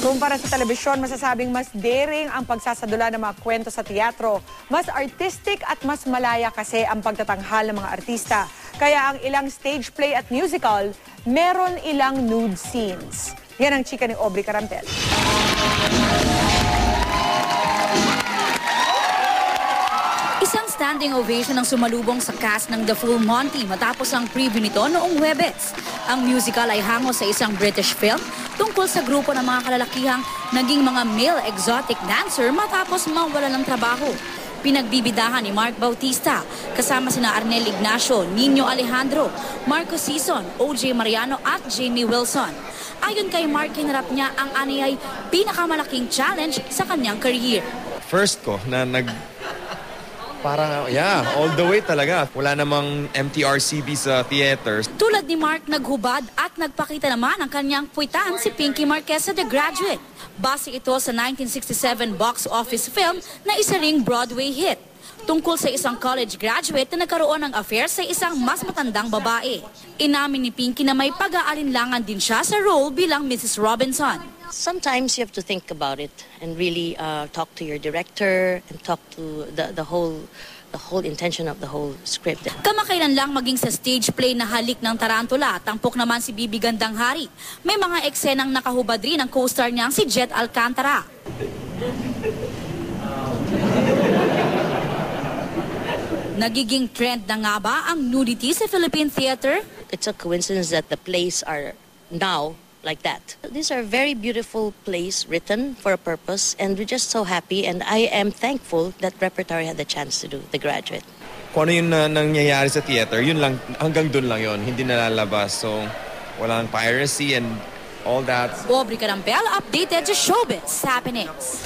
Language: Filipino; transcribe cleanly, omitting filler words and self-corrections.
Kumpara sa telebisyon, masasabing mas daring ang pagsasadula ng mga kwento sa teatro. Mas artistic at mas malaya kasi ang pagtatanghal ng mga artista. Kaya ang ilang stage play at musical, meron ilang nude scenes. Yan ang chika ni Aubrey Carampel. Isang standing ovation ang sumalubong sa cast ng The Full Monty matapos ang preview nito noong Huwebes. Ang musical ay hango sa isang British film tungkol sa grupo ng mga kalalakihang naging mga male exotic dancer matapos mawala ng trabaho. Pinagbibidahan ni Mark Bautista, kasama sina Arnel Ignacio, Nino Alejandro, Marco Sison, OJ Mariano at Jamie Wilson. Ayon kay Mark, hinarap niya ang aniyay pinakamalaking challenge sa kanyang career. First ko na parang, all the way talaga. Wala namang MTRCB sa theaters. Tulad ni Mark, naghubad at nagpakita naman ang kanyang puwitan si Pinky Marquez sa The Graduate. Base ito sa 1967 box office film na isa ring Broadway hit. Tungkol sa isang college graduate na nagkaroon ng affair sa isang mas matandang babae. Inamin ni Pinky na may pag-aalinlangan din siya sa role bilang Mrs. Robinson. Sometimes you have to think about it and really talk to your director and talk to the whole intention of the whole script. Kamakailan lang maging sa stage play na Halik ng Tarantula, tampok naman si Bibi Gandang Hari. May mga eksenang nakahubad rin ang co-star niyang si Jet Alcantara. Nagiging trend na nga ba ang nudity sa Philippine theater? It's a coincidence that the plays are now like that. These are very beautiful plays written for a purpose, and we're just so happy, and I am thankful that Repertory had the chance to do The Graduate. Kung ano yung nangyayari sa theater, yun lang, hanggang dun lang yun, hindi nalalabas. So, walang piracy and all that. Aubrey Carampel, updated sa Showbiz Happenings.